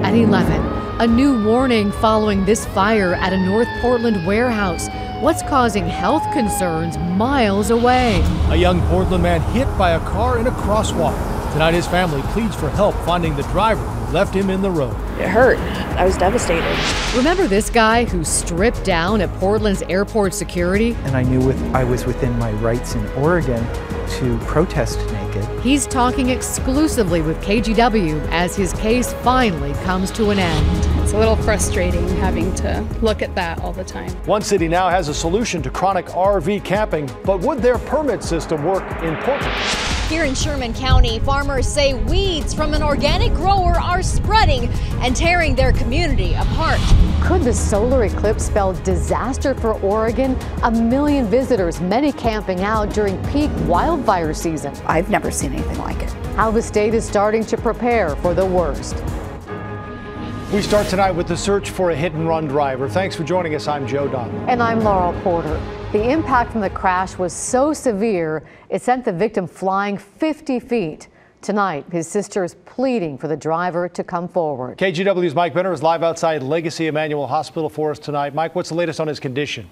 at 11. A new warning following this fire at a North Portland warehouse. What's causing health concerns miles away? A young Portland man hit by a car in a crosswalk. Tonight, his family pleads for help finding the driver who left him in the road. It hurt. I was devastated. Remember this guy who stripped down at Portland's airport security? And I knew I was within my rights in Oregon to protest naked. He's talking exclusively with KGW as his case finally comes to an end. It's a little frustrating having to look at that all the time. One city now has a solution to chronic RV camping, but would their permit system work in Portland? Here in Sherman County, farmers say weeds from an organic grower are spreading and tearing their community apart. Could the solar eclipse spell disaster for Oregon? 1 million visitors, many camping out during peak wildfire season. I've never seen anything like it. How the state is starting to prepare for the worst. We start tonight with the search for a hit-and-run driver. Thanks for joining us. I'm Joe Donald. And I'm Laurel Porter. The impact from the crash was so severe, it sent the victim flying 50 feet. Tonight, his sister is pleading for the driver to come forward. KGW's Mike Benner is live outside Legacy Emmanuel Hospital for us tonight. Mike, what's the latest on his condition?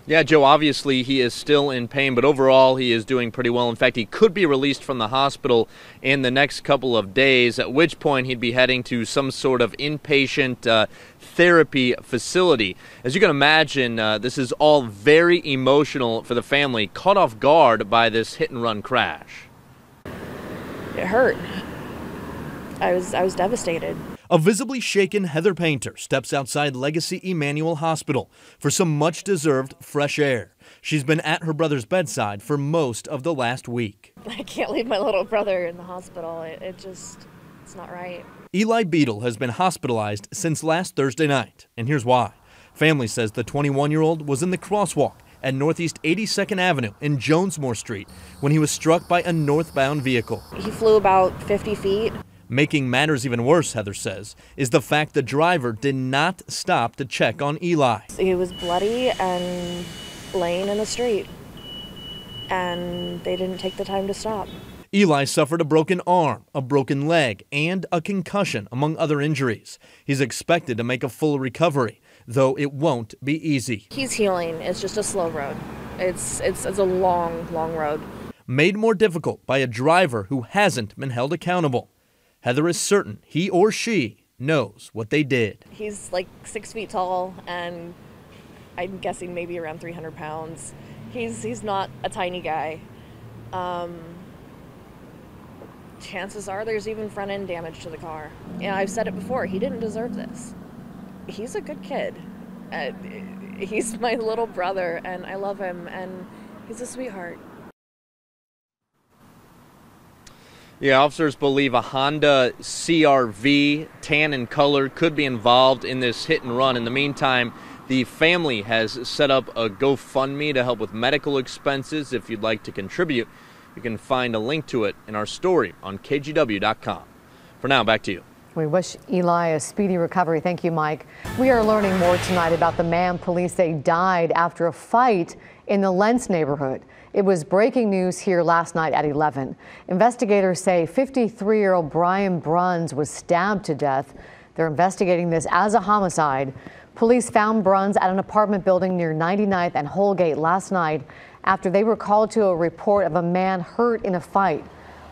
Yeah, Joe, obviously he is still in pain, but overall he is doing pretty well. In fact, he could be released from the hospital in the next couple of days, at which point he'd be heading to some sort of inpatient therapy facility. As you can imagine, this is all very emotional for the family, caught off guard by this hit-and-run crash. It hurt. I was devastated. A visibly shaken Heather Painter steps outside Legacy Emmanuel Hospital for some much-deserved fresh air. She's been at her brother's bedside for most of the last week. I can't leave my little brother in the hospital. It's not right. Eli Beadle has been hospitalized since last Thursday night, and here's why. Family says the 21-year-old was in the crosswalk at Northeast 82nd Avenue in Jonesmore Street when he was struck by a northbound vehicle. He flew about 50 feet. Making matters even worse, Heather says, is the fact the driver did not stop to check on Eli. He was bloody and laying in the street, and they didn't take the time to stop. Eli suffered a broken arm, a broken leg, and a concussion, among other injuries. He's expected to make a full recovery, though it won't be easy. He's healing. It's just a slow road. It's a long, long road. Made more difficult by a driver who hasn't been held accountable. Heather is certain he or she knows what they did. He's like 6 feet tall, and I'm guessing maybe around 300 pounds. He's not a tiny guy. Chances are there's even front end damage to the car. Yeah, I've said it before, he didn't deserve this. He's a good kid. He's my little brother, and I love him, and he's a sweetheart. Yeah, officers believe a Honda CR-V, tan in color, could be involved in this hit and run. In the meantime, the family has set up a GoFundMe to help with medical expenses. If you'd like to contribute, you can find a link to it in our story on KGW.com. For now, back to you. We wish Eli a speedy recovery. Thank you, Mike. We are learning more tonight about the man police say died after a fight in the Lentz neighborhood. It was breaking news here last night at 11. Investigators say 53-year-old Brian Bruns was stabbed to death. They're investigating this as a homicide. Police found Bruns at an apartment building near 99th and Holgate last night after they were called to a report of a man hurt in a fight.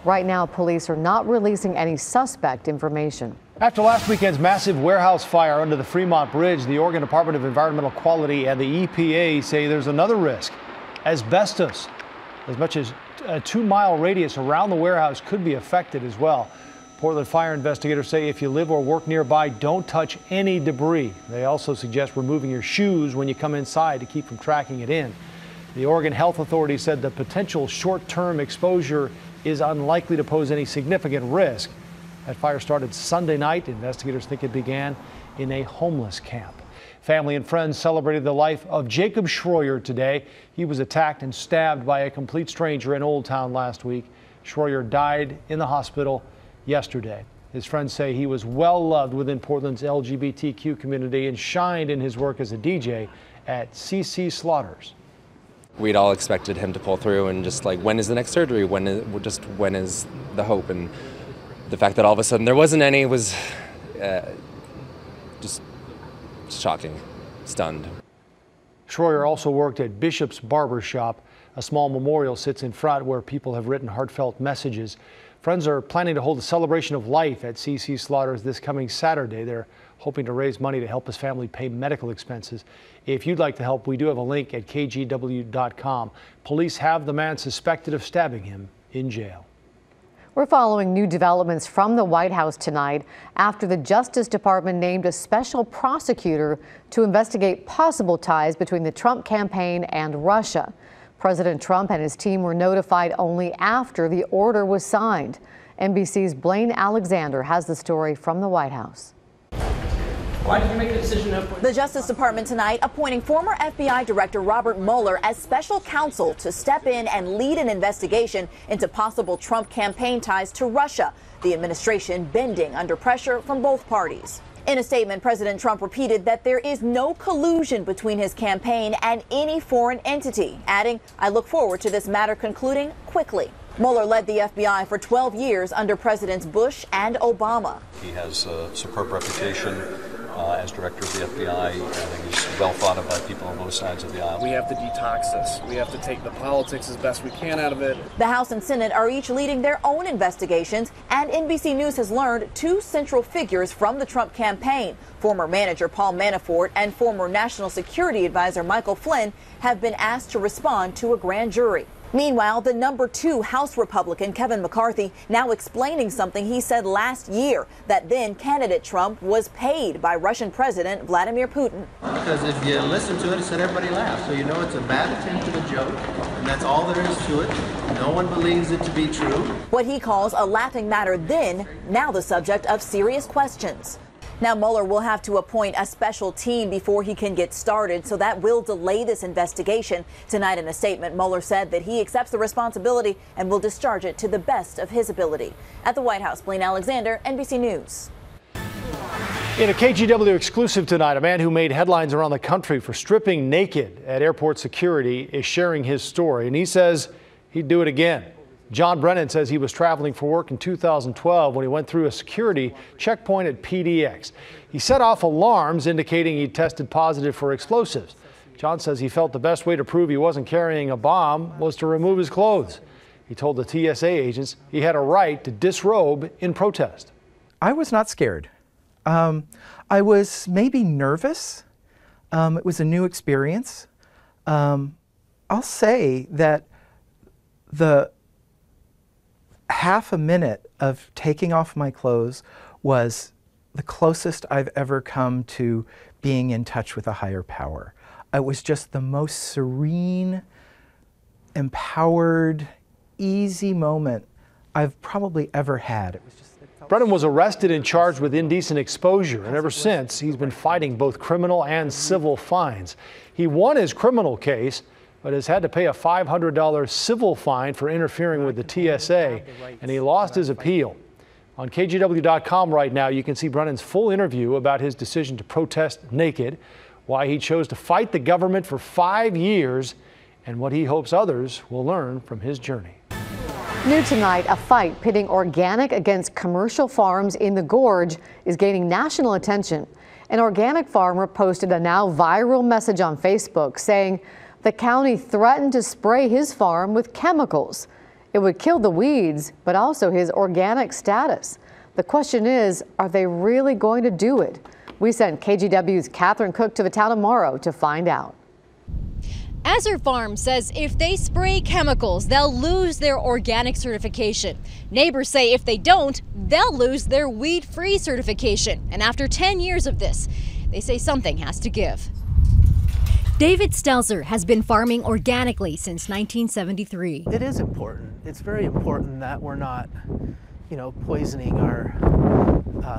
Right now, police are not releasing any suspect information. After last weekend's massive warehouse fire under the Fremont Bridge, the Oregon Department of Environmental Quality and the EPA say there's another risk. Asbestos. As much as a 2-mile radius around the warehouse could be affected as well. Portland fire investigators say if you live or work nearby, don't touch any debris. They also suggest removing your shoes when you come inside to keep from tracking it in. The Oregon Health Authority said the potential short-term exposure is unlikely to pose any significant risk. That fire started Sunday night. Investigators think it began in a homeless camp. Family and friends celebrated the life of Jacob Schroyer today. He was attacked and stabbed by a complete stranger in Old Town last week. Schroyer died in the hospital yesterday. His friends say he was well loved within Portland's LGBTQ community and shined in his work as a DJ at CC Slaughters. We'd all expected him to pull through and just like, when is the next surgery? When is the hope? And The fact that all of a sudden there wasn't any was just shocking, stunned. Schroyer also worked at Bishop's Barber Shop. A small memorial sits in front where people have written heartfelt messages. Friends are planning to hold a celebration of life at CC Slaughter's this coming Saturday. They're hoping to raise money to help his family pay medical expenses. If you'd like to help, we do have a link at kgw.com. Police have the man suspected of stabbing him in jail. We're following new developments from the White House tonight after the Justice Department named a special prosecutor to investigate possible ties between the Trump campaign and Russia. President Trump and his team were notified only after the order was signed. NBC's Blaine Alexander has the story from the White House. Why did you make the decision to appoint? The Justice Department tonight appointing former FBI Director Robert Mueller as special counsel to step in and lead an investigation into possible Trump campaign ties to Russia, the administration bending under pressure from both parties. In a statement, President Trump repeated that there is no collusion between his campaign and any foreign entity, adding, "I look forward to this matter concluding quickly." Mueller led the FBI for 12 years under Presidents Bush and Obama. He has a superb reputation as director of the FBI. I think he's well thought of by people on both sides of the aisle. We have to detox this. We have to take the politics as best we can out of it. The House and Senate are each leading their own investigations, and NBC News has learned two central figures from the Trump campaign, former manager Paul Manafort and former National Security Advisor Michael Flynn, have been asked to respond to a grand jury. Meanwhile, the #2 House Republican Kevin McCarthy now explaining something he said last year, that then candidate Trump was paid by Russian President Vladimir Putin. Because if you listen to it, it said everybody laughs. So you know it's a bad attempt at a joke, and that's all there is to it. No one believes it to be true. What he calls a laughing matter then, now the subject of serious questions. Now Mueller will have to appoint a special team before he can get started, so that will delay this investigation. Tonight in a statement, Mueller said that he accepts the responsibility and will discharge it to the best of his ability. At the White House, Blaine Alexander, NBC News. In a KGW exclusive tonight, a man who made headlines around the country for stripping naked at airport security is sharing his story, and he says he'd do it again. John Brennan says he was traveling for work in 2012 when he went through a security checkpoint at PDX. He set off alarms indicating he tested positive for explosives. John says he felt the best way to prove he wasn't carrying a bomb was to remove his clothes. He told the TSA agents he had a right to disrobe in protest. I was not scared. I was maybe nervous. It was a new experience. I'll say that the half a minute of taking off my clothes was the closest I've ever come to being in touch with a higher power. It was just the most serene, empowered, easy moment I've probably ever had. Brennan was arrested and charged with indecent exposure, and ever since, he's been fighting both criminal and civil fines. He won his criminal case, but has had to pay a $500 civil fine for interfering with the TSA, and he lost his appeal. On KGW.com right now, you can see Brennan's full interview about his decision to protest naked, why he chose to fight the government for 5 years, and what he hopes others will learn from his journey. New tonight, a fight pitting organic against commercial farms in the Gorge is gaining national attention. An organic farmer posted a now viral message on Facebook saying the county threatened to spray his farm with chemicals. It would kill the weeds, but also his organic status. The question is, are they really going to do it? We sent KGW's Catherine Cook to the town of Morrow to find out. Azure Farm says if they spray chemicals, they'll lose their organic certification. Neighbors say if they don't, they'll lose their weed-free certification. And after 10 years of this, they say something has to give. David Stelzer has been farming organically since 1973. It is important. It's very important that we're not, poisoning our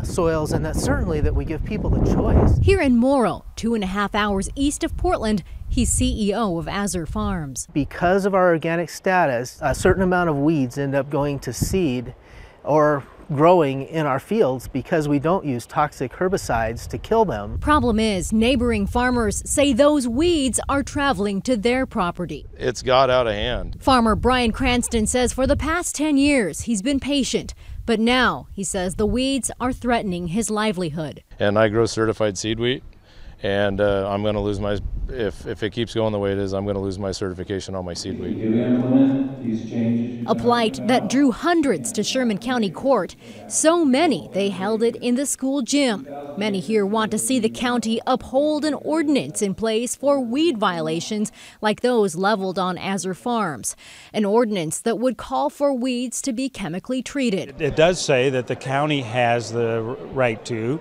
soils, and that certainly that we give people the choice. Here in Morrill, 2.5 hours east of Portland, he's CEO of Azure Farms. Because of our organic status, a certain amount of weeds end up going to seed or growing in our fields because we don't use toxic herbicides to kill them. Problem is, neighboring farmers say those weeds are traveling to their property. It's got out of hand. Farmer Brian Cranston says for the past 10 years he's been patient, But now, he says, the weeds are threatening his livelihood. And I grow certified seed wheat, and I'm going to lose my, if it keeps going the way it is, I'm going to lose my certification on my seed wheat. A plight that drew hundreds to Sherman County Court. So many, they held it in the school gym. Many here want to see the county uphold an ordinance in place for weed violations like those leveled on Azure Farms. An ordinance that would call for weeds to be chemically treated. It does say that the county has the right to.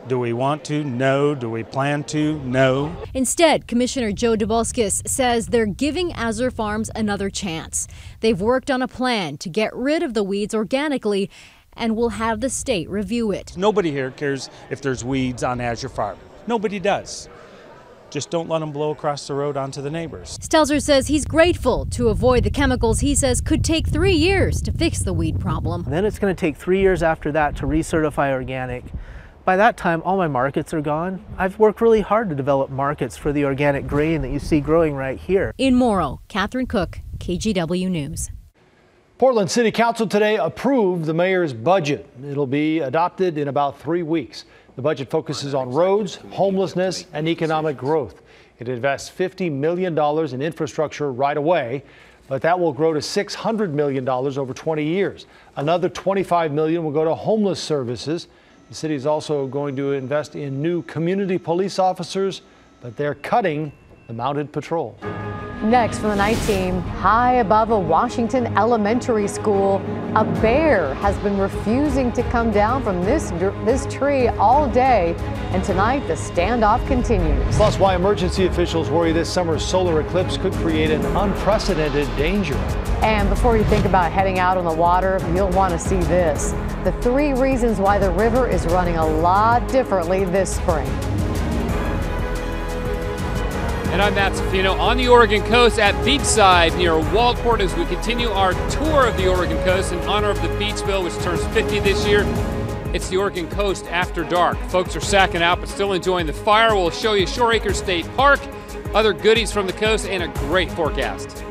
Do we want to? No. Do we plan to? No. Instead, Commissioner Joe Dubulskis says they're giving Azure Farms another chance. They've worked on a plan to get rid of the weeds organically and will have the state review it. Nobody here cares if there's weeds on Azure Farm. Nobody does. Just don't let them blow across the road onto the neighbors. Stelzer says he's grateful to avoid the chemicals he says could take 3 years to fix the weed problem. And then it's going to take 3 years after that to recertify organic. By that time, all my markets are gone. I've worked really hard to develop markets for the organic grain that you see growing right here. In Morrow, Catherine Cook, KGW News. Portland City Council today approved the mayor's budget. It'll be adopted in about 3 weeks. The budget focuses on roads, homelessness, and economic growth. It invests $50 million in infrastructure right away, but that will grow to $600 million over 20 years. Another $25 million will go to homeless services. The city is also going to invest in new community police officers, but they're cutting the mounted patrol. Next from the night team, high above a Washington elementary school, a bear has been refusing to come down from this tree all day, and tonight the standoff continues. Plus, why emergency officials worry this summer's solar eclipse could create an unprecedented danger. And before you think about heading out on the water, you'll want to see this. The 3 reasons why the river is running a lot differently this spring. And I'm Matt Safino on the Oregon coast at Beachside near Waldport as we continue our tour of the Oregon coast in honor of the Beachville, which turns 50 this year. It's the Oregon coast after dark. Folks are sacking out but still enjoying the fire. We'll show you Shore Acres State Park, other goodies from the coast, and a great forecast.